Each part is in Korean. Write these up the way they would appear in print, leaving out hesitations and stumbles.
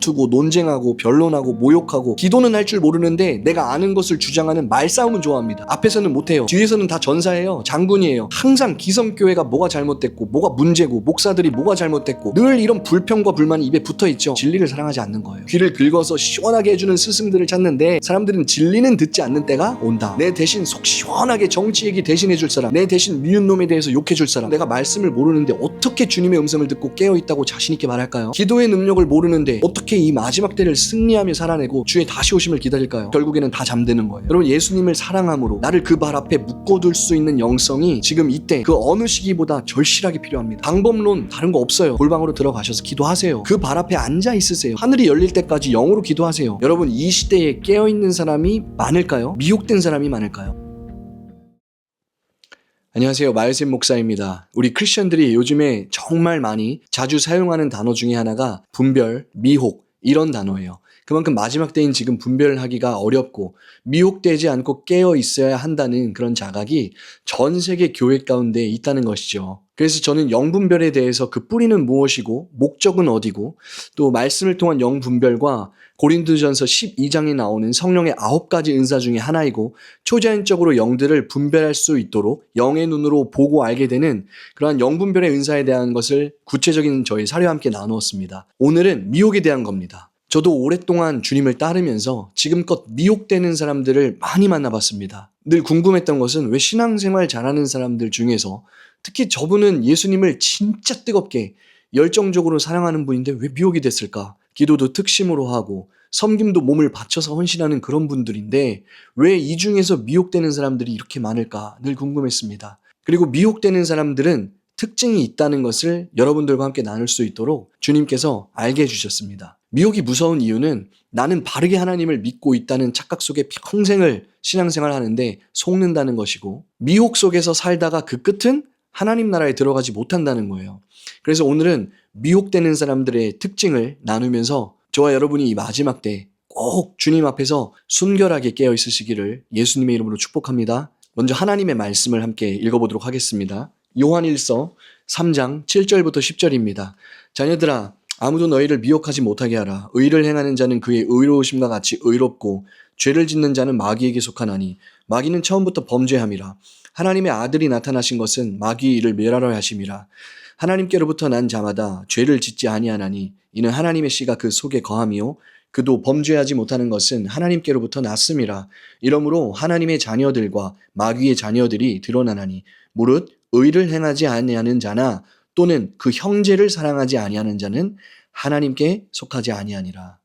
다투고 논쟁하고 변론하고 모욕하고 기도는 할 줄 모르는데 내가 아는 것을 주장하는 말싸움은 좋아합니다. 앞에서는 못해요. 뒤에서는 다 전사예요. 장군이에요. 항상 기성교회가 뭐가 잘못됐고 뭐가 문제고 목사들이 뭐가 잘못됐고 늘 이런 불평과 불만이 입에 붙어있죠. 진리를 사랑하지 않는 거예요. 귀를 긁어서 시원하게 해주는 스승들을 찾는데 사람들은 진리는 듣지 않는 때가 온다. 내 대신 속 시원하게 정치 얘기 대신해줄 사람, 내 대신 미운 놈에 대해서 욕해줄 사람. 내가 말씀을 모르는데 어떻게 주님의 음성을 듣고 깨어있다고 자신있게 말할까요? 기도의 능력을 모르는데 어떻게 이 마지막 때를 승리하며 살아내고 주의 다시 오심을 기다릴까요? 결국에는 다 잠드는 거예요. 여러분, 예수님을 사랑함으로 나를 그 발 앞에 묶어둘 수 있는 영성이 지금 이때 그 어느 시기보다 절실하게 필요합니다. 방법론 다른 거 없어요. 골방으로 들어가셔서 기도하세요. 그 발 앞에 앉아 있으세요. 하늘이 열릴 때까지 영으로 기도하세요. 여러분, 이 시대에 깨어있는 사람이 많을까요? 미혹된 사람이 많을까요? 안녕하세요. 마일샘 목사입니다. 우리 크리스천들이 요즘에 정말 많이 자주 사용하는 단어 중에 하나가 분별, 미혹 이런 단어예요. 그만큼 마지막 때인 지금 분별하기가 어렵고 미혹되지 않고 깨어 있어야 한다는 그런 자각이 전 세계 교회 가운데 있다는 것이죠. 그래서 저는 영분별에 대해서 그 뿌리는 무엇이고 목적은 어디고 또 말씀을 통한 영분별과 고린도전서 12장에 나오는 성령의 9가지 은사 중에 하나이고 초자연적으로 영들을 분별할 수 있도록 영의 눈으로 보고 알게 되는 그러한 영분별의 은사에 대한 것을 구체적인 저희 사례와 함께 나누었습니다. 오늘은 미혹에 대한 겁니다. 저도 오랫동안 주님을 따르면서 지금껏 미혹되는 사람들을 많이 만나봤습니다. 늘 궁금했던 것은 왜 신앙생활 잘하는 사람들 중에서 특히 저분은 예수님을 진짜 뜨겁게 열정적으로 사랑하는 분인데 왜 미혹이 됐을까? 기도도 특심으로 하고 섬김도 몸을 바쳐서 헌신하는 그런 분들인데 왜 이 중에서 미혹되는 사람들이 이렇게 많을까 늘 궁금했습니다. 그리고 미혹되는 사람들은 특징이 있다는 것을 여러분들과 함께 나눌 수 있도록 주님께서 알게 해주셨습니다. 미혹이 무서운 이유는 나는 바르게 하나님을 믿고 있다는 착각 속에 평생을 신앙생활 하는데 속는다는 것이고 미혹 속에서 살다가 그 끝은 하나님 나라에 들어가지 못한다는 거예요. 그래서 오늘은 미혹되는 사람들의 특징을 나누면서 저와 여러분이 이 마지막 때 꼭 주님 앞에서 순결하게 깨어 있으시기를 예수님의 이름으로 축복합니다. 먼저 하나님의 말씀을 함께 읽어보도록 하겠습니다. 요한일서 3장 7절부터 10절입니다. 자녀들아, 아무도 너희를 미혹하지 못하게 하라. 의를 행하는 자는 그의 의로우심과 같이 의롭고 죄를 짓는 자는 마귀에게 속하나니 마귀는 처음부터 범죄함이라. 하나님의 아들이 나타나신 것은 마귀의 일을 멸하려 하심이라. 하나님께로부터 난 자마다 죄를 짓지 아니하나니 이는 하나님의 씨가 그 속에 거함이요 그도 범죄하지 못하는 것은 하나님께로부터 났음이라. 이러므로 하나님의 자녀들과 마귀의 자녀들이 드러나나니 무릇 의를 행하지 아니하는 자나 또는 그 형제를 사랑하지 아니하는 자는 하나님께 속하지 아니하니라.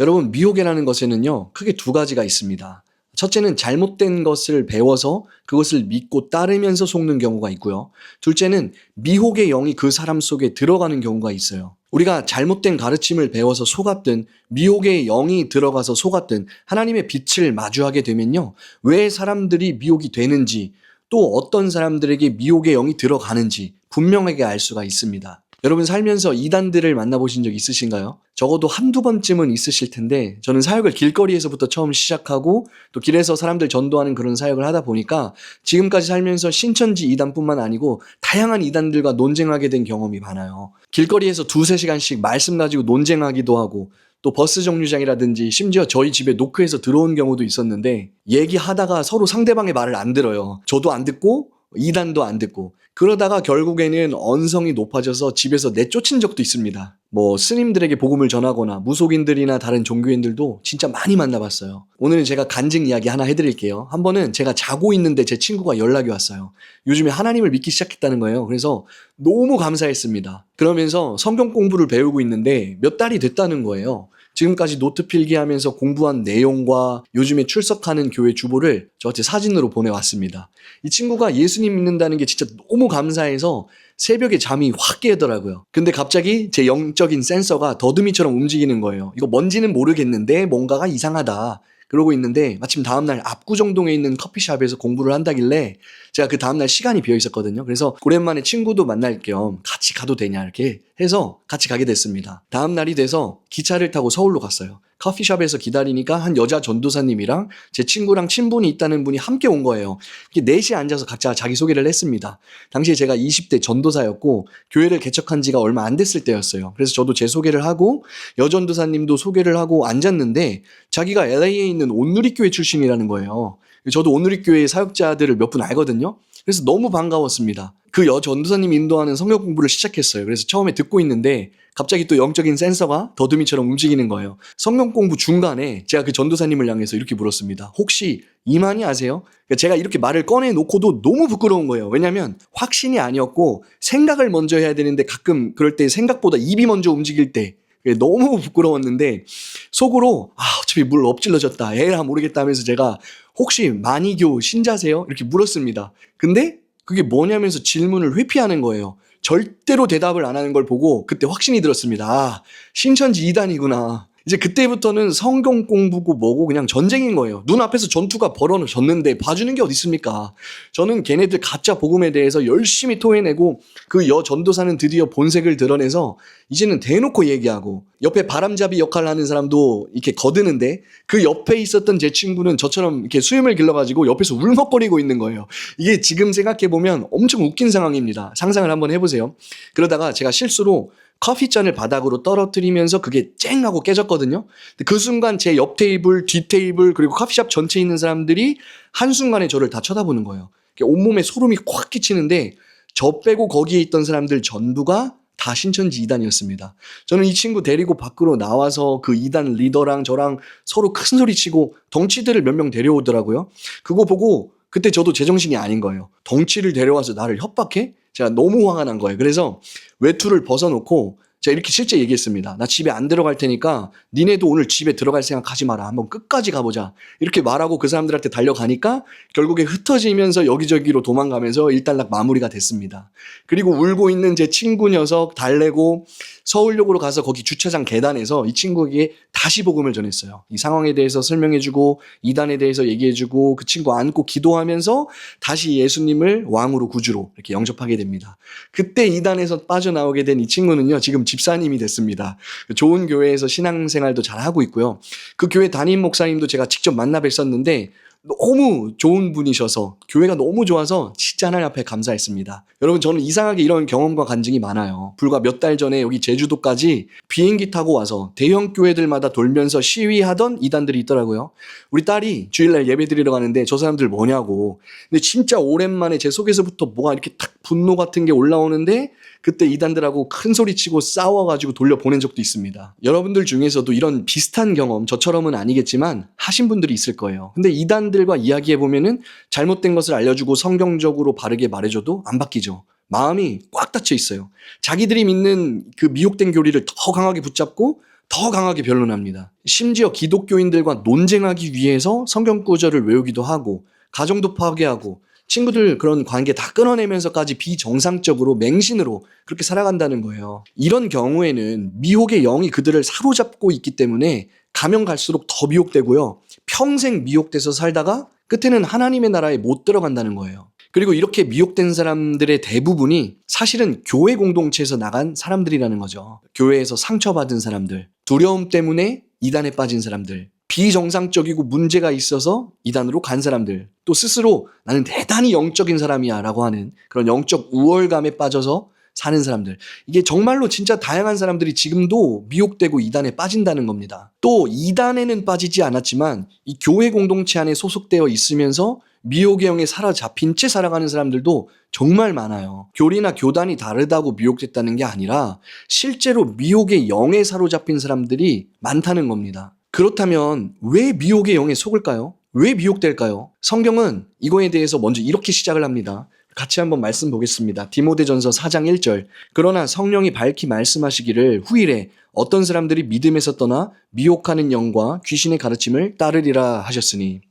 여러분, 미혹이라는 것에는요 크게 두 가지가 있습니다. 첫째는 잘못된 것을 배워서 그것을 믿고 따르면서 속는 경우가 있고요. 둘째는 미혹의 영이 그 사람 속에 들어가는 경우가 있어요. 우리가 잘못된 가르침을 배워서 속았든 미혹의 영이 들어가서 속았든 하나님의 빛을 마주하게 되면요, 왜 사람들이 미혹이 되는지 또 어떤 사람들에게 미혹의 영이 들어가는지 분명하게 알 수가 있습니다. 여러분, 살면서 이단들을 만나보신 적 있으신가요? 적어도 한두 번쯤은 있으실 텐데 저는 사역을 길거리에서부터 처음 시작하고 또 길에서 사람들 전도하는 그런 사역을 하다 보니까 지금까지 살면서 신천지 이단뿐만 아니고 다양한 이단들과 논쟁하게 된 경험이 많아요. 길거리에서 2-3시간씩 말씀 가지고 논쟁하기도 하고 또 버스 정류장이라든지 심지어 저희 집에 노크해서 들어온 경우도 있었는데 얘기하다가 서로 상대방의 말을 안 들어요. 저도 안 듣고 이단도 안 듣고 그러다가 결국에는 언성이 높아져서 집에서 내쫓은 적도 있습니다. 스님들에게 복음을 전하거나 무속인들이나 다른 종교인들도 진짜 많이 만나봤어요. 오늘은 제가 간증 이야기 하나 해드릴게요. 한 번은 제가 자고 있는데 제 친구가 연락이 왔어요. 요즘에 하나님을 믿기 시작했다는 거예요. 그래서 너무 감사했습니다. 그러면서 성경 공부를 배우고 있는데 몇 달이 됐다는 거예요. 지금까지 노트 필기하면서 공부한 내용과 요즘에 출석하는 교회 주보를 저한테 사진으로 보내왔습니다. 이 친구가 예수님 믿는다는 게 진짜 너무 감사해서 새벽에 잠이 확 깨더라고요. 근데 갑자기 제 영적인 센서가 더듬이처럼 움직이는 거예요. 이거 뭔지는 모르겠는데 뭔가가 이상하다. 그러고 있는데 마침 다음날 압구정동에 있는 커피숍에서 공부를 한다길래 제가 그 다음날 시간이 비어 있었거든요. 그래서 오랜만에 친구도 만날 겸 같이 가도 되냐 이렇게 해서 같이 가게 됐습니다. 다음날이 돼서 기차를 타고 서울로 갔어요. 커피숍에서 기다리니까 한 여자 전도사님이랑 제 친구랑 친분이 있다는 분이 함께 온 거예요. 이렇게 넷이 앉아서 각자 자기소개를 했습니다. 당시에 제가 20대 전도사였고 교회를 개척한 지가 얼마 안 됐을 때였어요. 그래서 저도 제 소개를 하고 여전도사님도 소개를 하고 앉았는데 자기가 LA에 있는 온누리교회 출신이라는 거예요. 저도 온누리교회 사역자들을 몇 분 알거든요. 그래서 너무 반가웠습니다. 그 여전도사님 인도하는 성경 공부를 시작했어요. 그래서 처음에 듣고 있는데 갑자기 또 영적인 센서가 더듬이처럼 움직이는 거예요. 성경 공부 중간에 제가 그 전도사님을 향해서 이렇게 물었습니다. 혹시 이만희 아세요? 그러니까 제가 이렇게 말을 꺼내놓고도 너무 부끄러운 거예요. 왜냐하면 확신이 아니었고 생각을 먼저 해야 되는데 가끔 그럴 때 생각보다 입이 먼저 움직일 때 너무 부끄러웠는데 속으로 어차피 물 엎질러졌다. 에라 모르겠다 하면서 제가 혹시 만이교 신자세요? 이렇게 물었습니다. 근데 그게 뭐냐면서 질문을 회피하는 거예요. 절대로 대답을 안 하는 걸 보고 그때 확신이 들었습니다. 신천지 이단이구나. 이제 그때부터는 성경 공부고 뭐고 그냥 전쟁인 거예요. 눈앞에서 전투가 벌어졌는데 봐주는 게 어디 있습니까? 저는 걔네들 가짜 복음에 대해서 열심히 토해내고 그 전도사는 드디어 본색을 드러내서 이제는 대놓고 얘기하고 옆에 바람잡이 역할을 하는 사람도 이렇게 거드는데 그 옆에 있었던 제 친구는 저처럼 이렇게 수염을 길러가지고 옆에서 울먹거리고 있는 거예요. 이게 지금 생각해보면 엄청 웃긴 상황입니다. 상상을 한번 해보세요. 그러다가 제가 실수로 커피잔을 바닥으로 떨어뜨리면서 그게 쨍 하고 깨졌거든요. 그 순간 제 옆 테이블, 뒤 테이블 그리고 커피숍 전체에 있는 사람들이 한순간에 저를 다 쳐다보는 거예요. 온몸에 소름이 콱 끼치는데 저 빼고 거기에 있던 사람들 전부가 다 신천지 이단이었습니다. 저는 이 친구 데리고 밖으로 나와서 그 이단 리더랑 저랑 서로 큰 소리 치고 덩치들을 몇 명 데려오더라고요. 그거 보고 그때 저도 제정신이 아닌 거예요. 덩치를 데려와서 나를 협박해? 제가 너무 화가 난 거예요. 그래서 외투를 벗어놓고 제가 이렇게 실제 얘기했습니다. 나 집에 안 들어갈 테니까 니네도 오늘 집에 들어갈 생각하지 마라. 한번 끝까지 가보자. 이렇게 말하고 그 사람들한테 달려가니까 결국에 흩어지면서 여기저기로 도망가면서 일단락 마무리가 됐습니다. 그리고 울고 있는 제 친구 녀석 달래고 서울역으로 가서 거기 주차장 계단에서 이 친구에게 다시 복음을 전했어요. 이 상황에 대해서 설명해주고 이단에 대해서 얘기해주고 그 친구 안고 기도하면서 다시 예수님을 왕으로 구주로 이렇게 영접하게 됩니다. 그때 이단에서 빠져나오게 된 이 친구는요, 지금 집사님이 됐습니다. 좋은 교회에서 신앙생활도 잘 하고 있고요. 그 교회 담임 목사님도 제가 직접 만나 뵀었는데 너무 좋은 분이셔서 교회가 너무 좋아서 진짜 하나님 앞에 감사했습니다. 여러분, 저는 이상하게 이런 경험과 간증이 많아요. 불과 몇 달 전에 여기 제주도까지 비행기 타고 와서 대형 교회들마다 돌면서 시위하던 이단들이 있더라고요. 우리 딸이 주일날 예배 드리러 가는데 저 사람들 뭐냐고. 근데 진짜 오랜만에 제 속에서부터 뭐가 이렇게 탁 분노 같은 게 올라오는데 그때 이단들하고 큰 소리 치고 싸워가지고 돌려보낸 적도 있습니다. 여러분들 중에서도 이런 비슷한 경험, 저처럼은 아니겠지만 하신 분들이 있을 거예요. 근데 이단들과 이야기해보면은 잘못된 것을 알려주고 성경적으로 바르게 말해줘도 안 바뀌죠. 마음이 꽉 닫혀 있어요. 자기들이 믿는 그 미혹된 교리를 더 강하게 붙잡고 더 강하게 변론합니다. 심지어 기독교인들과 논쟁하기 위해서 성경 구절을 외우기도 하고 가정도 파괴하고 친구들 그런 관계 다 끊어내면서까지 비정상적으로 맹신으로 그렇게 살아간다는 거예요. 이런 경우에는 미혹의 영이 그들을 사로잡고 있기 때문에 가면 갈수록 더 미혹되고요. 평생 미혹돼서 살다가 끝에는 하나님의 나라에 못 들어간다는 거예요. 그리고 이렇게 미혹된 사람들의 대부분이 사실은 교회 공동체에서 나간 사람들이라는 거죠. 교회에서 상처받은 사람들, 두려움 때문에 이단에 빠진 사람들, 비정상적이고 문제가 있어서 이단으로 간 사람들, 또 스스로 나는 대단히 영적인 사람이야 라고 하는 그런 영적 우월감에 빠져서 사는 사람들. 이게 정말로 진짜 다양한 사람들이 지금도 미혹되고 이단에 빠진다는 겁니다. 또 이단에는 빠지지 않았지만 이 교회 공동체 안에 소속되어 있으면서 미혹의 영에 사로잡힌 채 살아가는 사람들도 정말 많아요. 교리나 교단이 다르다고 미혹됐다는 게 아니라 실제로 미혹의 영에 사로잡힌 사람들이 많다는 겁니다. 그렇다면 왜 미혹의 영에 속을까요? 왜 미혹될까요? 성경은 이거에 대해서 먼저 이렇게 시작을 합니다. 같이 한번 말씀 보겠습니다. 디모데전서 4장 1절. 그러나 성령이 밝히 말씀하시기를 후일에 어떤 사람들이 믿음에서 떠나 미혹하는 영과 귀신의 가르침을 따르리라 하셨으니,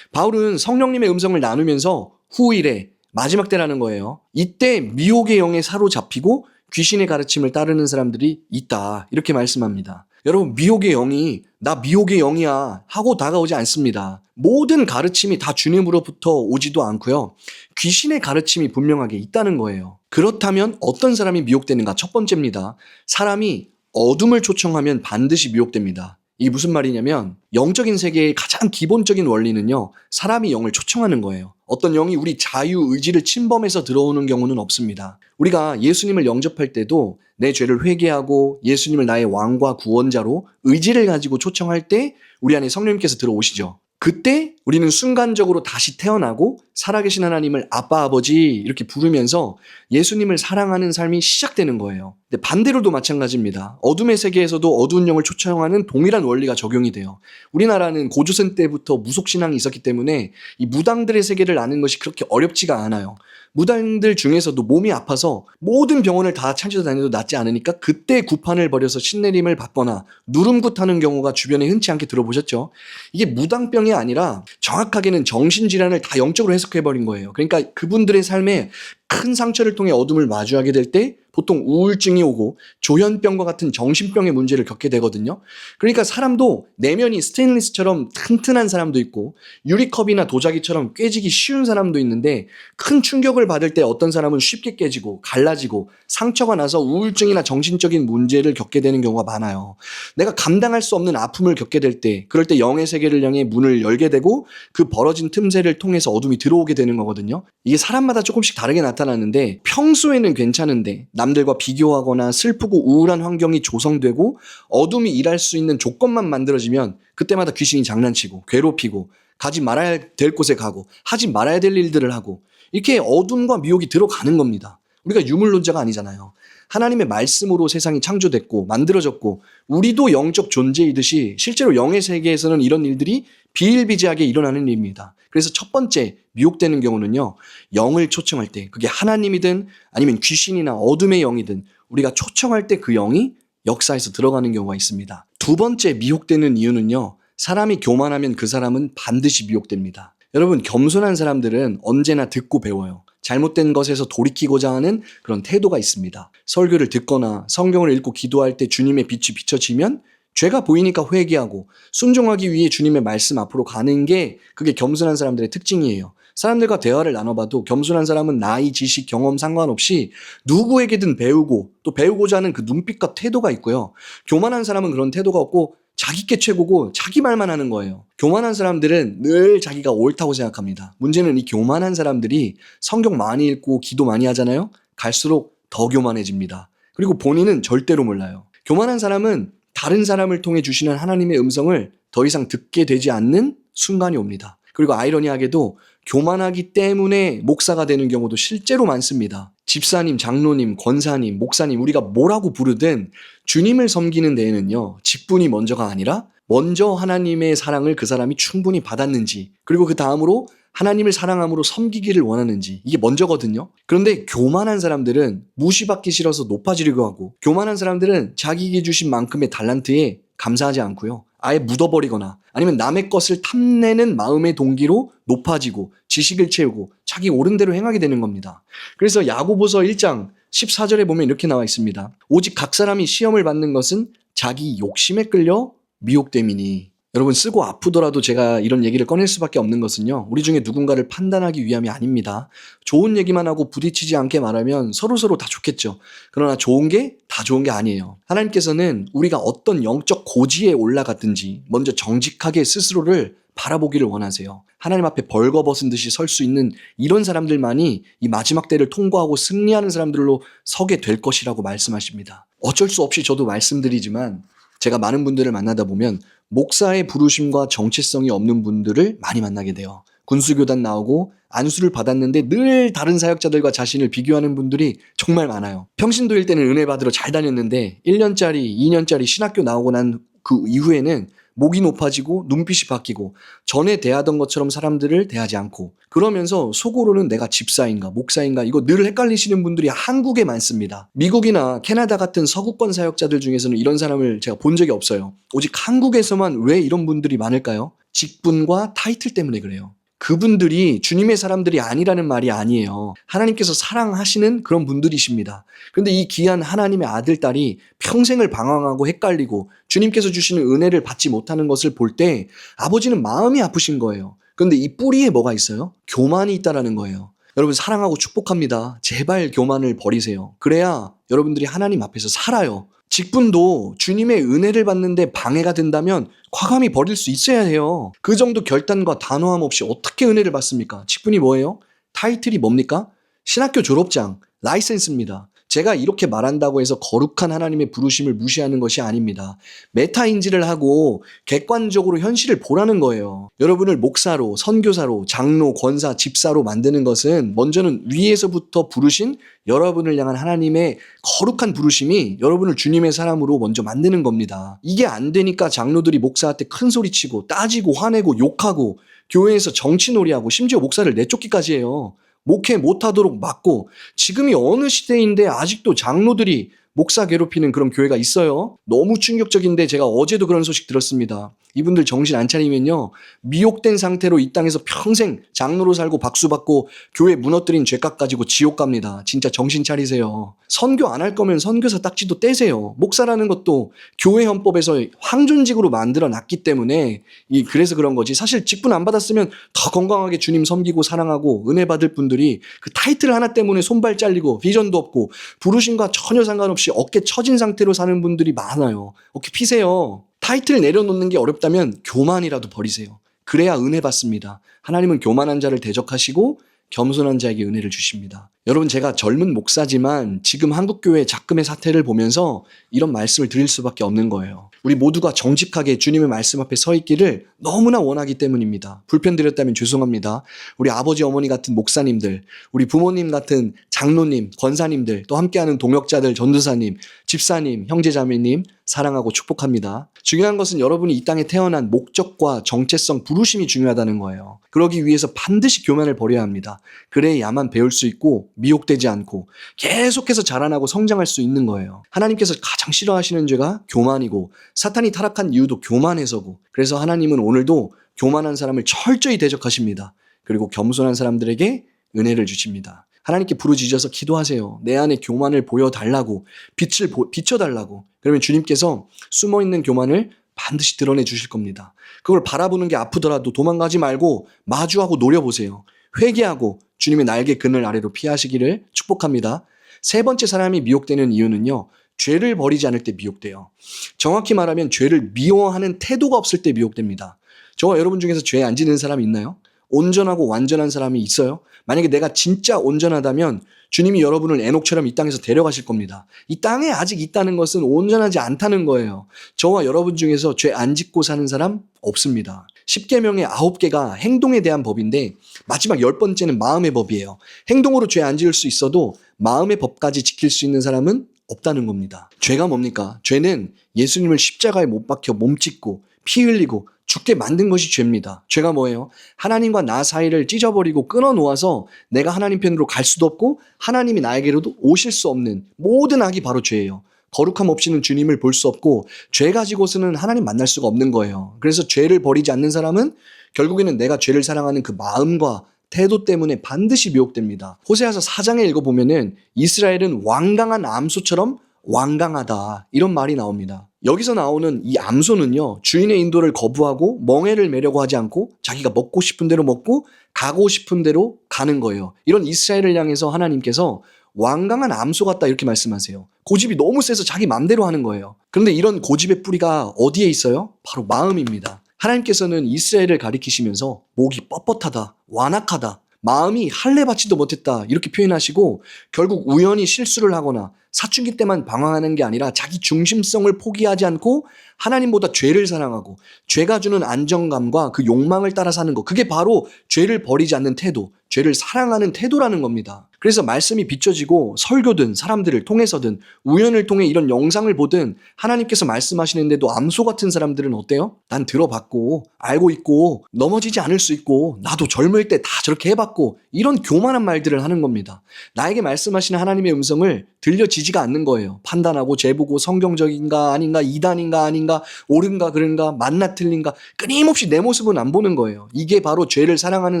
바울은 성령님의 음성을 나누면서 후일에 마지막 때라는 거예요. 이때 미혹의 영에 사로잡히고 귀신의 가르침을 따르는 사람들이 있다. 이렇게 말씀합니다. 여러분, 미혹의 영이 나 미혹의 영이야 하고 다가오지 않습니다. 모든 가르침이 다 주님으로부터 오지도 않고요. 귀신의 가르침이 분명하게 있다는 거예요. 그렇다면 어떤 사람이 미혹되는가? 첫 번째입니다. 사람이 어둠을 초청하면 반드시 미혹됩니다. 이게 무슨 말이냐면 영적인 세계의 가장 기본적인 원리는요. 사람이 영을 초청하는 거예요. 어떤 영이 우리 자유의지를 침범해서 들어오는 경우는 없습니다. 우리가 예수님을 영접할 때도 내 죄를 회개하고 예수님을 나의 왕과 구원자로 의지를 가지고 초청할 때 우리 안에 성령님께서 들어오시죠. 그때 우리는 순간적으로 다시 태어나고 살아계신 하나님을 아빠, 아버지 이렇게 부르면서 예수님을 사랑하는 삶이 시작되는 거예요. 근데 반대로도 마찬가지입니다. 어둠의 세계에서도 어두운 영을 초청하는 동일한 원리가 적용이 돼요. 우리나라는 고조선 때부터 무속신앙이 있었기 때문에 이 무당들의 세계를 아는 것이 그렇게 어렵지가 않아요. 무당들 중에서도 몸이 아파서 모든 병원을 다 찾아다녀도 낫지 않으니까 그때 구판을 벌여서 신내림을 받거나 누름굿 하는 경우가 주변에 흔치 않게 들어보셨죠? 이게 무당병이 아니라 정확하게는 정신질환을 다 영적으로 해석해버린 거예요. 그러니까 그분들의 삶에 큰 상처를 통해 어둠을 마주하게 될 때 보통 우울증이 오고 조현병과 같은 정신병의 문제를 겪게 되거든요. 그러니까 사람도 내면이 스테인리스처럼 튼튼한 사람도 있고 유리컵이나 도자기처럼 깨지기 쉬운 사람도 있는데 큰 충격을 받을 때 어떤 사람은 쉽게 깨지고 갈라지고 상처가 나서 우울증이나 정신적인 문제를 겪게 되는 경우가 많아요. 내가 감당할 수 없는 아픔을 겪게 될 때 그럴 때 영의 세계를 향해 문을 열게 되고 그 벌어진 틈새를 통해서 어둠이 들어오게 되는 거거든요. 이게 사람마다 조금씩 다르게 나타나는데 평소에는 괜찮은데 남들과 비교하거나 슬프고 우울한 환경이 조성되고 어둠이 일할 수 있는 조건만 만들어지면 그때마다 귀신이 장난치고 괴롭히고 가지 말아야 될 곳에 가고 하지 말아야 될 일들을 하고 이렇게 어둠과 미혹이 들어가는 겁니다. 우리가 유물론자가 아니잖아요. 하나님의 말씀으로 세상이 창조됐고 만들어졌고 우리도 영적 존재이듯이 실제로 영의 세계에서는 이런 일들이 비일비재하게 일어나는 일입니다. 그래서 첫 번째 미혹되는 경우는요. 영을 초청할 때 그게 하나님이든 아니면 귀신이나 어둠의 영이든 우리가 초청할 때 그 영이 역사에서 들어가는 경우가 있습니다. 두 번째 미혹되는 이유는요. 사람이 교만하면 그 사람은 반드시 미혹됩니다. 여러분 겸손한 사람들은 언제나 듣고 배워요. 잘못된 것에서 돌이키고자 하는 그런 태도가 있습니다. 설교를 듣거나 성경을 읽고 기도할 때 주님의 빛이 비춰지면 죄가 보이니까 회개하고 순종하기 위해 주님의 말씀 앞으로 가는 게 그게 겸손한 사람들의 특징이에요. 사람들과 대화를 나눠봐도 겸손한 사람은 나이, 지식, 경험 상관없이 누구에게든 배우고 또 배우고자 하는 그 눈빛과 태도가 있고요. 교만한 사람은 그런 태도가 없고 자기께 최고고 자기 말만 하는 거예요. 교만한 사람들은 늘 자기가 옳다고 생각합니다. 문제는 이 교만한 사람들이 성경 많이 읽고 기도 많이 하잖아요. 갈수록 더 교만해집니다. 그리고 본인은 절대로 몰라요. 교만한 사람은 다른 사람을 통해 주시는 하나님의 음성을 더 이상 듣게 되지 않는 순간이 옵니다. 그리고 아이러니하게도 교만하기 때문에 목사가 되는 경우도 실제로 많습니다. 집사님, 장로님, 권사님, 목사님 우리가 뭐라고 부르든 주님을 섬기는 데에는요. 직분이 먼저가 아니라 먼저 하나님의 사랑을 그 사람이 충분히 받았는지 그리고 그 다음으로 하나님을 사랑함으로 섬기기를 원하는지 이게 먼저거든요. 그런데 교만한 사람들은 무시받기 싫어서 높아지려고 하고 교만한 사람들은 자기에게 주신 만큼의 달란트에 감사하지 않고요. 아예 묻어버리거나 아니면 남의 것을 탐내는 마음의 동기로 높아지고 지식을 채우고 자기 옳은 대로 행하게 되는 겁니다. 그래서 야고보서 1장 14절에 보면 이렇게 나와 있습니다. 오직 각 사람이 시험을 받는 것은 자기 욕심에 끌려 미혹됨이니. 여러분 쓰고 아프더라도 제가 이런 얘기를 꺼낼 수밖에 없는 것은요. 우리 중에 누군가를 판단하기 위함이 아닙니다. 좋은 얘기만 하고 부딪히지 않게 말하면 서로서로 다 좋겠죠. 그러나 좋은 게 다 좋은 게 아니에요. 하나님께서는 우리가 어떤 영적 고지에 올라갔든지 먼저 정직하게 스스로를 바라보기를 원하세요. 하나님 앞에 벌거벗은 듯이 설 수 있는 이런 사람들만이 이 마지막 때를 통과하고 승리하는 사람들로 서게 될 것이라고 말씀하십니다. 어쩔 수 없이 저도 말씀드리지만 제가 많은 분들을 만나다 보면 목사의 부르심과 정체성이 없는 분들을 많이 만나게 돼요. 군수교단 나오고 안수를 받았는데 늘 다른 사역자들과 자신을 비교하는 분들이 정말 많아요. 평신도일 때는 은혜 받으러 잘 다녔는데 1년짜리, 2년짜리 신학교 나오고 난 그 이후에는 목이 높아지고 눈빛이 바뀌고 전에 대하던 것처럼 사람들을 대하지 않고 그러면서 속으로는 내가 집사인가 목사인가 이거 늘 헷갈리시는 분들이 한국에 많습니다. 미국이나 캐나다 같은 서구권 사역자들 중에서는 이런 사람을 제가 본 적이 없어요. 오직 한국에서만 왜 이런 분들이 많을까요? 직분과 타이틀 때문에 그래요. 그분들이 주님의 사람들이 아니라는 말이 아니에요. 하나님께서 사랑하시는 그런 분들이십니다. 그런데 이 귀한 하나님의 아들, 딸이 평생을 방황하고 헷갈리고 주님께서 주시는 은혜를 받지 못하는 것을 볼 때 아버지는 마음이 아프신 거예요. 그런데 이 뿌리에 뭐가 있어요? 교만이 있다라는 거예요. 여러분 사랑하고 축복합니다. 제발 교만을 버리세요. 그래야 여러분들이 하나님 앞에서 살아요. 직분도 주님의 은혜를 받는데 방해가 된다면 과감히 버릴 수 있어야 해요. 그 정도 결단과 단호함 없이 어떻게 은혜를 받습니까? 직분이 뭐예요? 타이틀이 뭡니까? 신학교 졸업장, 라이센스입니다. 제가 이렇게 말한다고 해서 거룩한 하나님의 부르심을 무시하는 것이 아닙니다. 메타인지를 하고 객관적으로 현실을 보라는 거예요. 여러분을 목사로, 선교사로, 장로, 권사, 집사로 만드는 것은 먼저는 위에서부터 부르신 여러분을 향한 하나님의 거룩한 부르심이 여러분을 주님의 사람으로 먼저 만드는 겁니다. 이게 안 되니까 장로들이 목사한테 큰 소리치고 따지고 화내고 욕하고 교회에서 정치놀이하고 심지어 목사를 내쫓기까지 해요. 목회 못하도록 막고, 지금이 어느 시대인데 아직도 장로들이 목사 괴롭히는 그런 교회가 있어요. 너무 충격적인데 제가 어제도 그런 소식 들었습니다. 이분들 정신 안 차리면요, 미혹된 상태로 이 땅에서 평생 장로로 살고 박수받고 교회 무너뜨린 죄값 가지고 지옥 갑니다. 진짜 정신 차리세요. 선교 안 할 거면 선교사 딱지도 떼세요. 목사라는 것도 교회 헌법에서 황존직으로 만들어 놨기 때문에 그래서 그런 거지. 사실 직분 안 받았으면 더 건강하게 주님 섬기고 사랑하고 은혜 받을 분들이 그 타이틀 하나 때문에 손발 잘리고 비전도 없고 부르심과 전혀 상관없이 어깨 처진 상태로 사는 분들이 많아요. 어깨 피세요. 타이틀 내려놓는 게 어렵다면 교만이라도 버리세요. 그래야 은혜 받습니다. 하나님은 교만한 자를 대적하시고 겸손한 자에게 은혜를 주십니다. 여러분, 제가 젊은 목사지만 지금 한국교회 작금의 사태를 보면서 이런 말씀을 드릴 수밖에 없는 거예요. 우리 모두가 정직하게 주님의 말씀 앞에 서 있기를 너무나 원하기 때문입니다. 불편드렸다면 죄송합니다. 우리 아버지 어머니 같은 목사님들, 우리 부모님 같은 장로님, 권사님들, 또 함께하는 동역자들, 전도사님, 집사님, 형제자매님 사랑하고 축복합니다. 중요한 것은 여러분이 이 땅에 태어난 목적과 정체성, 부르심이 중요하다는 거예요. 그러기 위해서 반드시 교만을 버려야 합니다. 그래야만 배울 수 있고 미혹되지 않고 계속해서 자라나고 성장할 수 있는 거예요. 하나님께서 가장 싫어하시는 죄가 교만이고 사탄이 타락한 이유도 교만해서고, 그래서 하나님은 오늘도 교만한 사람을 철저히 대적하십니다. 그리고 겸손한 사람들에게 은혜를 주십니다. 하나님께 부르짖어서 기도하세요. 내 안에 교만을 보여달라고, 빛을 비춰달라고. 그러면 주님께서 숨어있는 교만을 반드시 드러내 주실 겁니다. 그걸 바라보는 게 아프더라도 도망가지 말고 마주하고 노려보세요. 회개하고 주님의 날개 그늘 아래로 피하시기를 축복합니다. 세 번째 사람이 미혹되는 이유는요, 죄를 버리지 않을 때 미혹돼요. 정확히 말하면 죄를 미워하는 태도가 없을 때 미혹됩니다. 저와 여러분 중에서 죄 안 지는 사람이 있나요? 온전하고 완전한 사람이 있어요? 만약에 내가 진짜 온전하다면 주님이 여러분을 에녹처럼 이 땅에서 데려가실 겁니다. 이 땅에 아직 있다는 것은 온전하지 않다는 거예요. 저와 여러분 중에서 죄 안 짓고 사는 사람 없습니다. 10계명의 9개가 행동에 대한 법인데 마지막 10번째는 마음의 법이에요. 행동으로 죄 안 지을 수 있어도 마음의 법까지 지킬 수 있는 사람은 없다는 겁니다. 죄가 뭡니까? 죄는 예수님을 십자가에 못 박혀 몸 찢고 피 흘리고 죽게 만든 것이 죄입니다. 죄가 뭐예요? 하나님과 나 사이를 찢어버리고 끊어놓아서 내가 하나님 편으로 갈 수도 없고 하나님이 나에게로도 오실 수 없는 모든 악이 바로 죄예요. 거룩함 없이는 주님을 볼 수 없고 죄 가지고서는 하나님 만날 수가 없는 거예요. 그래서 죄를 버리지 않는 사람은 결국에는 내가 죄를 사랑하는 그 마음과 태도 때문에 반드시 미혹됩니다. 호세아서 4장에 읽어보면은 이스라엘은 완강한 암소처럼 완강하다, 이런 말이 나옵니다. 여기서 나오는 이 암소는요, 주인의 인도를 거부하고 멍에를 매려고 하지 않고 자기가 먹고 싶은 대로 먹고 가고 싶은 대로 가는 거예요. 이런 이스라엘을 향해서 하나님께서 완강한 암소 같다 이렇게 말씀하세요. 고집이 너무 세서 자기 맘대로 하는 거예요. 그런데 이런 고집의 뿌리가 어디에 있어요? 바로 마음입니다. 하나님께서는 이스라엘을 가리키시면서 목이 뻣뻣하다, 완악하다, 마음이 할례 받지도 못했다 이렇게 표현하시고, 결국 우연히 실수를 하거나 사춘기 때만 방황하는 게 아니라 자기 중심성을 포기하지 않고 하나님보다 죄를 사랑하고 죄가 주는 안정감과 그 욕망을 따라 사는 것, 그게 바로 죄를 버리지 않는 태도, 죄를 사랑하는 태도라는 겁니다. 그래서 말씀이 비춰지고 설교든 사람들을 통해서든 우연을 통해 이런 영상을 보든 하나님께서 말씀하시는데도 암소 같은 사람들은 어때요? 난 들어봤고 알고 있고 넘어지지 않을 수 있고 나도 젊을 때 다 저렇게 해봤고, 이런 교만한 말들을 하는 겁니다. 나에게 말씀하시는 하나님의 음성을 들려지지가 않는 거예요. 판단하고 재보고 성경적인가 아닌가, 이단인가 아닌가, 옳은가 그른가, 맞나 틀린가, 끊임없이 내 모습은 안 보는 거예요. 이게 바로 죄를 사랑하는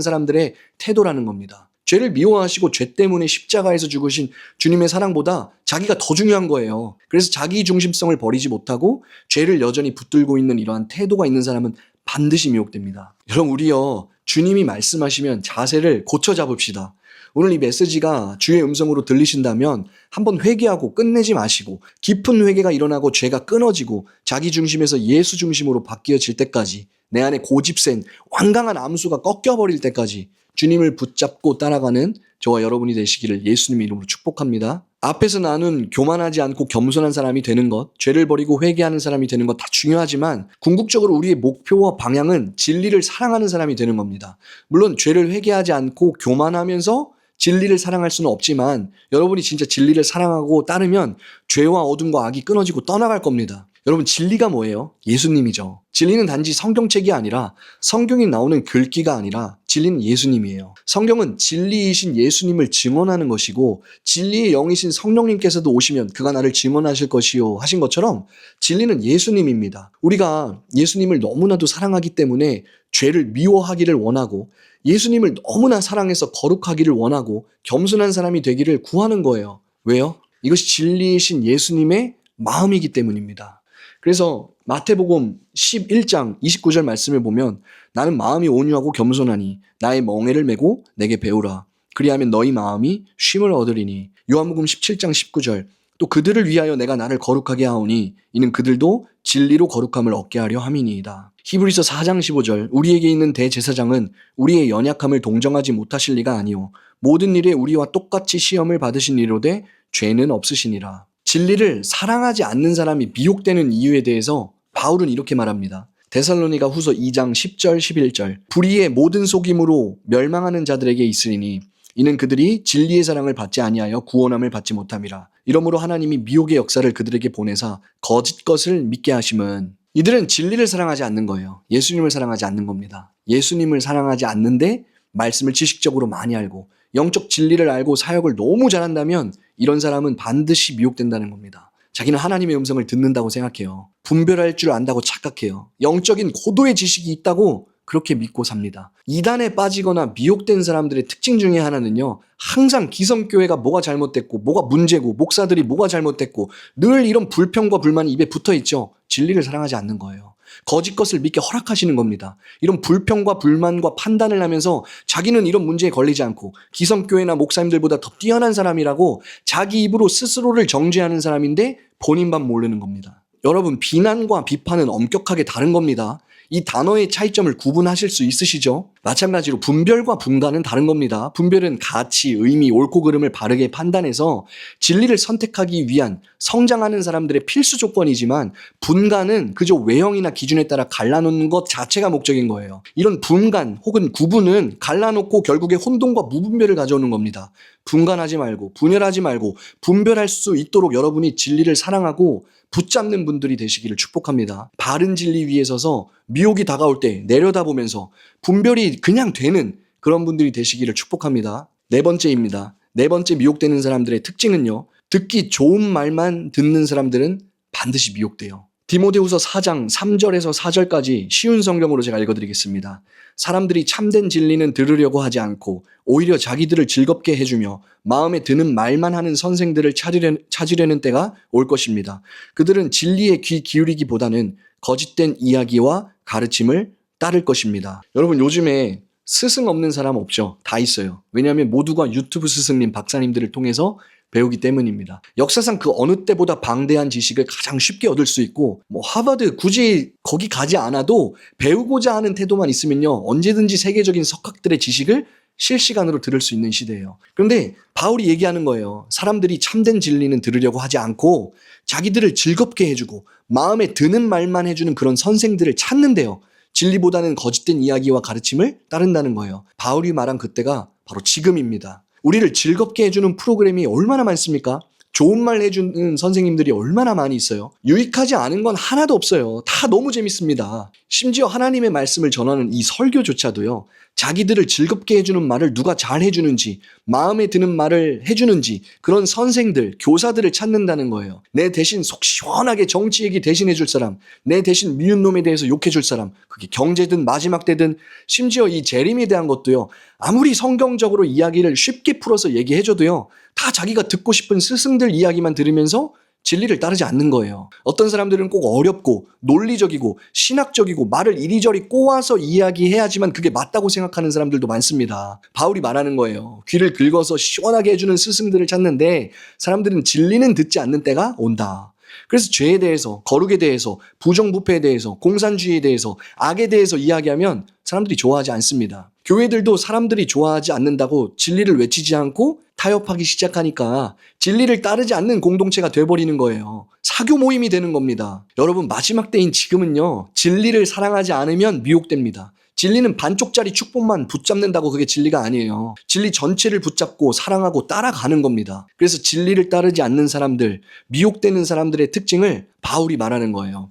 사람들의 태도라는 겁니다. 죄를 미워하시고 죄 때문에 십자가에서 죽으신 주님의 사랑보다 자기가 더 중요한 거예요. 그래서 자기 중심성을 버리지 못하고 죄를 여전히 붙들고 있는 이러한 태도가 있는 사람은 반드시 미혹됩니다. 여러분, 우리요, 주님이 말씀하시면 자세를 고쳐 잡읍시다. 오늘 이 메시지가 주의 음성으로 들리신다면 한번 회개하고 끝내지 마시고 깊은 회개가 일어나고 죄가 끊어지고 자기 중심에서 예수 중심으로 바뀌어질 때까지, 내 안에 고집센 완강한 암수가 꺾여버릴 때까지 주님을 붙잡고 따라가는 저와 여러분이 되시기를 예수님의 이름으로 축복합니다. 앞에서 나눈 교만하지 않고 겸손한 사람이 되는 것, 죄를 버리고 회개하는 사람이 되는 것 다 중요하지만 궁극적으로 우리의 목표와 방향은 진리를 사랑하는 사람이 되는 겁니다. 물론 죄를 회개하지 않고 교만하면서 진리를 사랑할 수는 없지만 여러분이 진짜 진리를 사랑하고 따르면 죄와 어둠과 악이 끊어지고 떠나갈 겁니다. 여러분, 진리가 뭐예요? 예수님이죠. 진리는 단지 성경책이 아니라, 성경이 나오는 글귀가 아니라 진리는 예수님이에요. 성경은 진리이신 예수님을 증언하는 것이고 진리의 영이신 성령님께서도 오시면 그가 나를 증언하실 것이요 하신 것처럼 진리는 예수님입니다. 우리가 예수님을 너무나도 사랑하기 때문에 죄를 미워하기를 원하고 예수님을 너무나 사랑해서 거룩하기를 원하고 겸손한 사람이 되기를 구하는 거예요. 왜요? 이것이 진리이신 예수님의 마음이기 때문입니다. 그래서 마태복음 11장 29절 말씀을 보면 나는 마음이 온유하고 겸손하니 나의 멍에를 메고 내게 배우라. 그리하면 너희 마음이 쉼을 얻으리니. 요한복음 17장 19절 또 그들을 위하여 내가 나를 거룩하게 하오니 이는 그들도 진리로 거룩함을 얻게 하려 함이니이다. 히브리서 4장 15절 우리에게 있는 대제사장은 우리의 연약함을 동정하지 못하실 리가 아니오 모든 일에 우리와 똑같이 시험을 받으신 이로되 죄는 없으시니라. 진리를 사랑하지 않는 사람이 미혹되는 이유에 대해서 바울은 이렇게 말합니다. 데살로니가 후서 2장 10절 11절 불의의 모든 속임으로 멸망하는 자들에게 있으리니 이는 그들이 진리의 사랑을 받지 아니하여 구원함을 받지 못함이라. 이러므로 하나님이 미혹의 역사를 그들에게 보내사 거짓 것을 믿게 하심은. 이들은 진리를 사랑하지 않는 거예요. 예수님을 사랑하지 않는 겁니다. 예수님을 사랑하지 않는데 말씀을 지식적으로 많이 알고 영적 진리를 알고 사역을 너무 잘한다면 이런 사람은 반드시 미혹된다는 겁니다. 자기는 하나님의 음성을 듣는다고 생각해요. 분별할 줄 안다고 착각해요. 영적인 고도의 지식이 있다고 그렇게 믿고 삽니다. 이단에 빠지거나 미혹된 사람들의 특징 중에 하나는요, 항상 기성교회가 뭐가 잘못됐고 뭐가 문제고 목사들이 뭐가 잘못됐고 늘 이런 불평과 불만이 입에 붙어있죠. 진리를 사랑하지 않는 거예요. 거짓 것을 믿게 허락하시는 겁니다. 이런 불평과 불만과 판단을 하면서 자기는 이런 문제에 걸리지 않고 기성교회나 목사님들보다 더 뛰어난 사람이라고 자기 입으로 스스로를 정죄하는 사람인데 본인만 모르는 겁니다. 여러분, 비난과 비판은 엄격하게 다른 겁니다. 이 단어의 차이점을 구분하실 수 있으시죠? 마찬가지로 분별과 분간은 다른 겁니다. 분별은 가치, 의미, 옳고 그름을 바르게 판단해서 진리를 선택하기 위한 성장하는 사람들의 필수 조건이지만 분간은 그저 외형이나 기준에 따라 갈라놓는 것 자체가 목적인 거예요. 이런 분간 혹은 구분은 갈라놓고 결국에 혼돈과 무분별을 가져오는 겁니다. 분간하지 말고 분열하지 말고 분별할 수 있도록 여러분이 진리를 사랑하고 붙잡는 분들이 되시기를 축복합니다. 바른 진리 위에 서서 미혹이 다가올 때 내려다보면서 분별이 그냥 되는 그런 분들이 되시기를 축복합니다. 네 번째입니다. 네 번째 미혹되는 사람들의 특징은요, 듣기 좋은 말만 듣는 사람들은 반드시 미혹돼요. 디모데후서 4장 3절에서 4절까지 쉬운 성경으로 제가 읽어드리겠습니다. 사람들이 참된 진리는 들으려고 하지 않고 오히려 자기들을 즐겁게 해주며 마음에 드는 말만 하는 선생들을 찾으려는 때가 올 것입니다. 그들은 진리에 귀 기울이기보다는 거짓된 이야기와 가르침을 따를 것입니다. 여러분, 요즘에 스승 없는 사람 없죠? 다 있어요. 왜냐하면 모두가 유튜브 스승님, 박사님들을 통해서 배우기 때문입니다. 역사상 그 어느 때보다 방대한 지식을 가장 쉽게 얻을 수 있고, 하버드 굳이 거기 가지 않아도 배우고자 하는 태도만 있으면요, 언제든지 세계적인 석학들의 지식을 실시간으로 들을 수 있는 시대예요. 그런데 바울이 얘기하는 거예요. 사람들이 참된 진리는 들으려고 하지 않고 자기들을 즐겁게 해주고 마음에 드는 말만 해주는 그런 선생들을 찾는데요. 진리보다는 거짓된 이야기와 가르침을 따른다는 거예요. 바울이 말한 그때가 바로 지금입니다. 우리를 즐겁게 해주는 프로그램이 얼마나 많습니까? 좋은 말 해주는 선생님들이 얼마나 많이 있어요. 유익하지 않은 건 하나도 없어요. 다 너무 재밌습니다. 심지어 하나님의 말씀을 전하는 이 설교조차도요, 자기들을 즐겁게 해주는 말을 누가 잘 해주는지, 마음에 드는 말을 해주는지 그런 선생들, 교사들을 찾는다는 거예요. 내 대신 속 시원하게 정치 얘기 대신해줄 사람, 내 대신 미운 놈에 대해서 욕해줄 사람, 그게 경제든 마지막 때든, 심지어 이 재림에 대한 것도요, 아무리 성경적으로 이야기를 쉽게 풀어서 얘기해줘도요, 다 자기가 듣고 싶은 스승들 이야기만 들으면서 진리를 따르지 않는 거예요. 어떤 사람들은 꼭 어렵고 논리적이고 신학적이고 말을 이리저리 꼬아서 이야기해야지만 그게 맞다고 생각하는 사람들도 많습니다. 바울이 말하는 거예요. 귀를 긁어서 시원하게 해주는 스승들을 찾는데 사람들은 진리는 듣지 않는 때가 온다. 그래서 죄에 대해서, 거룩에 대해서, 부정부패에 대해서, 공산주의에 대해서, 악에 대해서 이야기하면 사람들이 좋아하지 않습니다. 교회들도 사람들이 좋아하지 않는다고 진리를 외치지 않고 타협하기 시작하니까 진리를 따르지 않는 공동체가 돼버리는 거예요. 사교 모임이 되는 겁니다. 여러분, 마지막 때인 지금은요, 진리를 사랑하지 않으면 미혹됩니다. 진리는 반쪽짜리 축복만 붙잡는다고 그게 진리가 아니에요. 진리 전체를 붙잡고 사랑하고 따라가는 겁니다. 그래서 진리를 따르지 않는 사람들, 미혹되는 사람들의 특징을 바울이 말하는 거예요.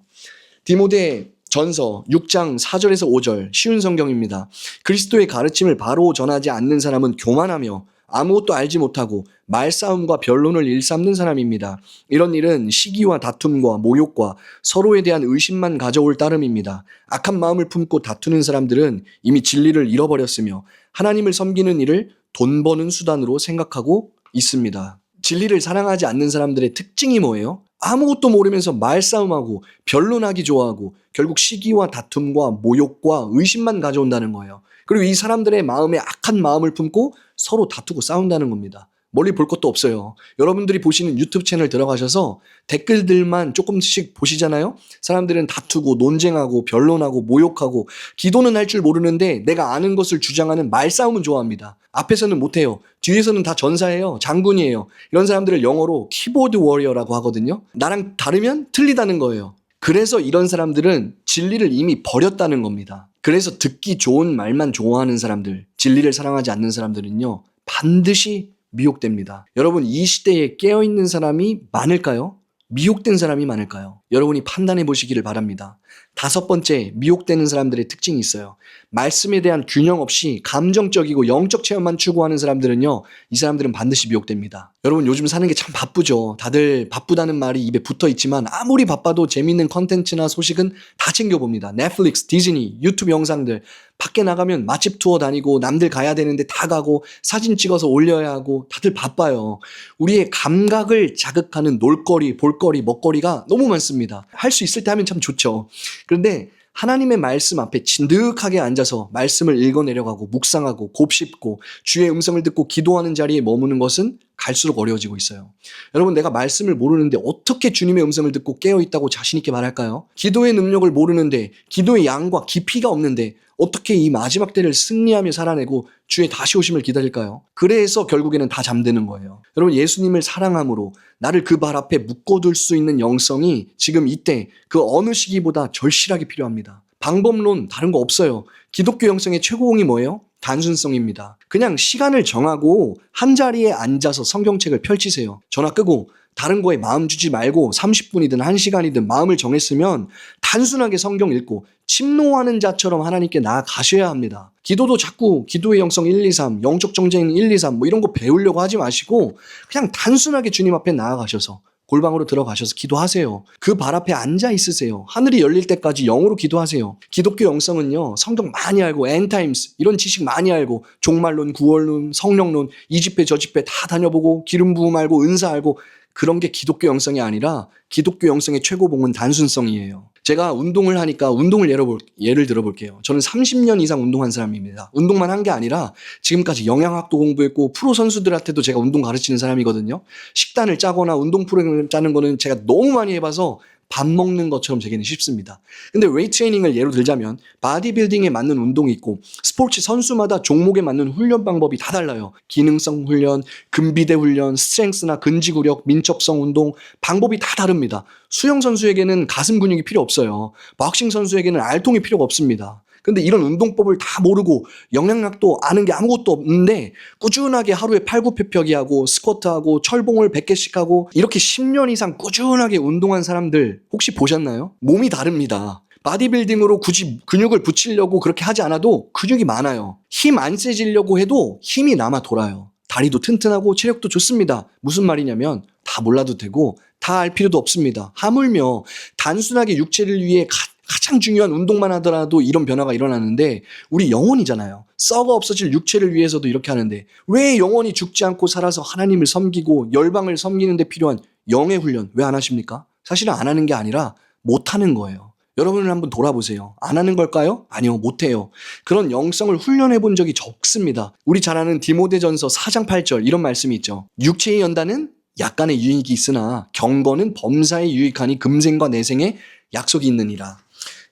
디모데 전서 6장 4절에서 5절 쉬운 성경입니다. 그리스도의 가르침을 바로 전하지 않는 사람은 교만하며 아무것도 알지 못하고 말싸움과 변론을 일삼는 사람입니다. 이런 일은 시기와 다툼과 모욕과 서로에 대한 의심만 가져올 따름입니다. 악한 마음을 품고 다투는 사람들은 이미 진리를 잃어버렸으며 하나님을 섬기는 일을 돈 버는 수단으로 생각하고 있습니다. 진리를 사랑하지 않는 사람들의 특징이 뭐예요? 아무것도 모르면서 말싸움하고 변론하기 좋아하고 결국 시기와 다툼과 모욕과 의심만 가져온다는 거예요. 그리고 이 사람들의 마음에 악한 마음을 품고 서로 다투고 싸운다는 겁니다. 멀리 볼 것도 없어요. 여러분들이 보시는 유튜브 채널 들어가셔서 댓글들만 조금씩 보시잖아요. 사람들은 다투고 논쟁하고 변론하고 모욕하고 기도는 할 줄 모르는데 내가 아는 것을 주장하는 말싸움은 좋아합니다. 앞에서는 못해요. 뒤에서는 다 전사예요. 장군이에요. 이런 사람들을 영어로 키보드 워리어라고 하거든요. 나랑 다르면 틀리다는 거예요. 그래서 이런 사람들은 진리를 이미 버렸다는 겁니다. 그래서 듣기 좋은 말만 좋아하는 사람들, 진리를 사랑하지 않는 사람들은요, 반드시 미혹됩니다. 여러분, 이 시대에 깨어있는 사람이 많을까요? 미혹된 사람이 많을까요? 여러분이 판단해 보시기를 바랍니다. 5번째, 미혹되는 사람들의 특징이 있어요. 말씀에 대한 균형 없이 감정적이고 영적 체험만 추구하는 사람들은요, 이 사람들은 반드시 미혹됩니다. 여러분, 요즘 사는 게 참 바쁘죠. 다들 바쁘다는 말이 입에 붙어 있지만 아무리 바빠도 재밌는 컨텐츠나 소식은 다 챙겨봅니다. 넷플릭스, 디즈니, 유튜브 영상들. 밖에 나가면 맛집 투어 다니고 남들 가야 되는데 다 가고 사진 찍어서 올려야 하고 다들 바빠요. 우리의 감각을 자극하는 놀거리, 볼거리, 먹거리가 너무 많습니다. 할 수 있을 때 하면 참 좋죠. 그런데 하나님의 말씀 앞에 진득하게 앉아서 말씀을 읽어내려가고 묵상하고 곱씹고 주의 음성을 듣고 기도하는 자리에 머무는 것은 갈수록 어려워지고 있어요. 여러분, 내가 말씀을 모르는데 어떻게 주님의 음성을 듣고 깨어있다고 자신 있게 말할까요? 기도의 능력을 모르는데, 기도의 양과 깊이가 없는데 어떻게 이 마지막 때를 승리하며 살아내고 주의 다시 오심을 기다릴까요? 그래서 결국에는 다 잠드는 거예요. 여러분, 예수님을 사랑함으로 나를 그 발 앞에 묶어둘 수 있는 영성이 지금 이때 그 어느 시기보다 절실하게 필요합니다. 방법론 다른 거 없어요. 기독교 영성의 최고봉이 뭐예요? 단순성입니다. 그냥 시간을 정하고 한 자리에 앉아서 성경책을 펼치세요. 전화 끄고 다른 거에 마음 주지 말고 30분이든 1시간이든 마음을 정했으면 단순하게 성경 읽고 침노하는 자처럼 하나님께 나아가셔야 합니다. 기도도 자꾸 기도의 영성 1, 2, 3, 영적 정쟁 1, 2, 3 뭐 이런 거 배우려고 하지 마시고 그냥 단순하게 주님 앞에 나아가셔서 골방으로 들어가셔서 기도하세요. 그 발 앞에 앉아 있으세요. 하늘이 열릴 때까지 영으로 기도하세요. 기독교 영성은요, 성경 많이 알고 엔타임스 이런 지식 많이 알고 종말론, 구원론, 성령론 이 집회 저 집회 다 다녀보고 기름 부음 알고 은사 알고 그런 게 기독교 영성이 아니라 기독교 영성의 최고봉은 단순성이에요. 제가 운동을 하니까 운동을 예를 들어볼게요. 저는 30년 이상 운동한 사람입니다. 운동만 한 게 아니라 지금까지 영양학도 공부했고 프로 선수들한테도 제가 운동 가르치는 사람이거든요. 식단을 짜거나 운동 프로그램을 짜는 거는 제가 너무 많이 해봐서 밥 먹는 것처럼 제게는 쉽습니다. 근데 웨이트 트레이닝을 예로 들자면 바디빌딩에 맞는 운동이 있고 스포츠 선수마다 종목에 맞는 훈련 방법이 다 달라요. 기능성 훈련, 근비대 훈련, 스트렝스나 근지구력, 민첩성 운동 방법이 다 다릅니다. 수영 선수에게는 가슴 근육이 필요 없어요. 박싱 선수에게는 알통이 필요가 없습니다. 근데 이런 운동법을 다 모르고 영양학도 아는 게 아무것도 없는데 꾸준하게 하루에 팔굽혀펴기 하고 스쿼트하고 철봉을 100개씩 하고 이렇게 10년 이상 꾸준하게 운동한 사람들 혹시 보셨나요? 몸이 다릅니다. 바디빌딩으로 굳이 근육을 붙이려고 그렇게 하지 않아도 근육이 많아요. 힘 안 세지려고 해도 힘이 남아 돌아요. 다리도 튼튼하고 체력도 좋습니다. 무슨 말이냐면 다 몰라도 되고 다 알 필요도 없습니다. 하물며 단순하게 육체를 위해 가장 중요한 운동만 하더라도 이런 변화가 일어나는데 우리 영혼이잖아요. 썩어 없어질 육체를 위해서도 이렇게 하는데 왜 영혼이 죽지 않고 살아서 하나님을 섬기고 열방을 섬기는 데 필요한 영의 훈련 왜 안 하십니까? 사실은 안 하는 게 아니라 못 하는 거예요. 여러분을 한번 돌아보세요. 안 하는 걸까요? 아니요, 못 해요. 그런 영성을 훈련해 본 적이 적습니다. 우리 잘 아는 디모데전서 4장 8절 이런 말씀이 있죠. 육체의 연단은 약간의 유익이 있으나 경건은 범사에 유익하니 금생과 내생에 약속이 있느니라.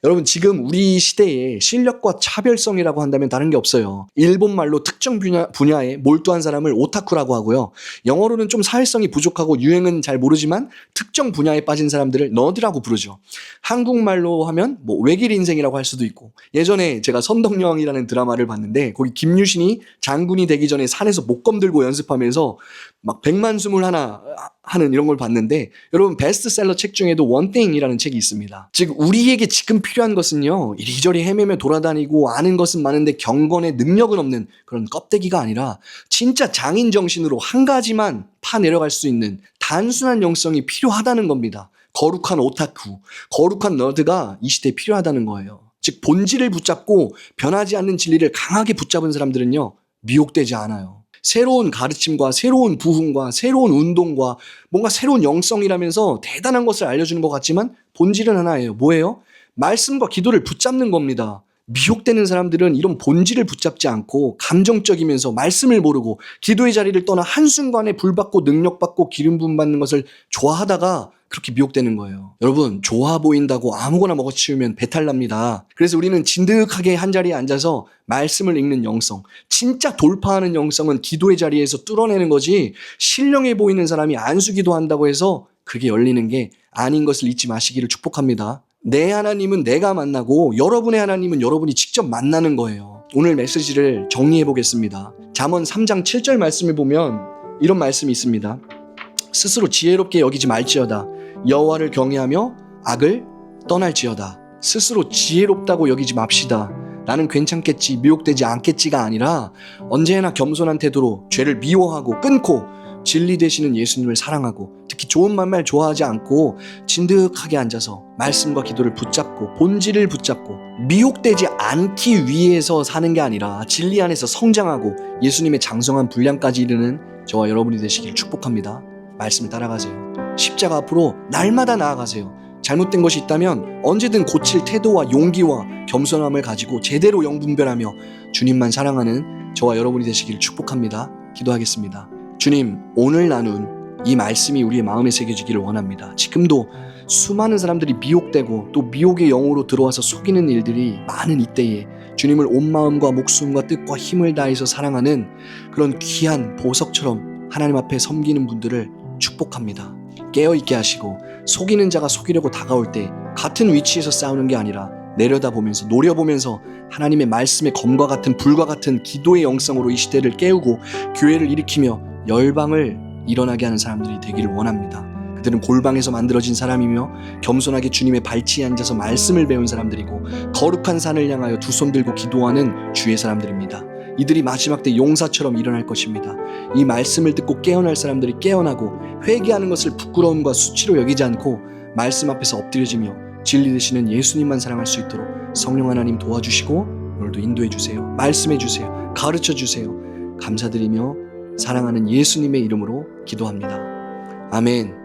여러분, 지금 우리 시대에 실력과 차별성이라고 한다면 다른 게 없어요. 일본 말로 특정 분야에 몰두한 사람을 오타쿠라고 하고요. 영어로는 좀 사회성이 부족하고 유행은 잘 모르지만 특정 분야에 빠진 사람들을 너드라고 부르죠. 한국말로 하면 뭐 외길 인생이라고 할 수도 있고, 예전에 제가 선덕여왕이라는 드라마를 봤는데 거기 김유신이 장군이 되기 전에 산에서 목검 들고 연습하면서 막 백만숨을 하나 하는 이런 걸 봤는데, 여러분 베스트셀러 책 중에도 원땡이라는 책이 있습니다. 즉 우리에게 지금 필요한 것은요, 이리저리 헤매며 돌아다니고 아는 것은 많은데 경건의 능력은 없는 그런 껍데기가 아니라 진짜 장인 정신으로 한 가지만 파내려갈 수 있는 단순한 영성이 필요하다는 겁니다. 거룩한 오타쿠, 거룩한 너드가 이 시대에 필요하다는 거예요. 즉 본질을 붙잡고 변하지 않는 진리를 강하게 붙잡은 사람들은요, 미혹되지 않아요. 새로운 가르침과 새로운 부흥과 새로운 운동과 뭔가 새로운 영성이라면서 대단한 것을 알려주는 것 같지만 본질은 하나예요. 뭐예요? 말씀과 기도를 붙잡는 겁니다. 미혹되는 사람들은 이런 본질을 붙잡지 않고 감정적이면서 말씀을 모르고 기도의 자리를 떠나 한순간에 불받고 능력받고 기름 부음 받는 것을 좋아하다가 그렇게 미혹되는 거예요. 여러분, 좋아 보인다고 아무거나 먹어치우면 배탈 납니다. 그래서 우리는 진득하게 한자리에 앉아서 말씀을 읽는 영성, 진짜 돌파하는 영성은 기도의 자리에서 뚫어내는 거지, 신령해 보이는 사람이 안수기도 한다고 해서 그게 열리는 게 아닌 것을 잊지 마시기를 축복합니다. 내 하나님은 내가 만나고 여러분의 하나님은 여러분이 직접 만나는 거예요. 오늘 메시지를 정리해 보겠습니다. 잠언 3장 7절 말씀을 보면 이런 말씀이 있습니다. 스스로 지혜롭게 여기지 말지어다. 여호와를 경외하며 악을 떠날지어다. 스스로 지혜롭다고 여기지 맙시다. 나는 괜찮겠지, 미혹되지 않겠지가 아니라 언제나 겸손한 태도로 죄를 미워하고 끊고 진리 되시는 예수님을 사랑하고 특히 좋은 말말 좋아하지 않고 진득하게 앉아서 말씀과 기도를 붙잡고 본질을 붙잡고 미혹되지 않기 위해서 사는 게 아니라 진리 안에서 성장하고 예수님의 장성한 분량까지 이르는 저와 여러분이 되시길 축복합니다. 말씀을 따라가세요. 십자가 앞으로 날마다 나아가세요. 잘못된 것이 있다면 언제든 고칠 태도와 용기와 겸손함을 가지고 제대로 영분별하며 주님만 사랑하는 저와 여러분이 되시길 축복합니다. 기도하겠습니다. 주님, 오늘 나눈 이 말씀이 우리의 마음에 새겨지기를 원합니다. 지금도 수많은 사람들이 미혹되고 또 미혹의 영으로 들어와서 속이는 일들이 많은 이때에 주님을 온 마음과 목숨과 뜻과 힘을 다해서 사랑하는 그런 귀한 보석처럼 하나님 앞에 섬기는 분들을 축복합니다. 깨어있게 하시고 속이는 자가 속이려고 다가올 때 같은 위치에서 싸우는 게 아니라 내려다보면서 노려보면서 하나님의 말씀의 검과 같은 불과 같은 기도의 영성으로 이 시대를 깨우고 교회를 일으키며 열방을 일어나게 하는 사람들이 되기를 원합니다. 그들은 골방에서 만들어진 사람이며 겸손하게 주님의 발치에 앉아서 말씀을 배운 사람들이고 거룩한 산을 향하여 두 손 들고 기도하는 주의 사람들입니다. 이들이 마지막 때 용사처럼 일어날 것입니다. 이 말씀을 듣고 깨어날 사람들이 깨어나고 회개하는 것을 부끄러움과 수치로 여기지 않고 말씀 앞에서 엎드려지며 진리 되시는 예수님만 사랑할 수 있도록 성령 하나님 도와주시고 오늘도 인도해 주세요. 말씀해 주세요. 가르쳐 주세요. 감사드리며 사랑하는 예수님의 이름으로 기도합니다. 아멘.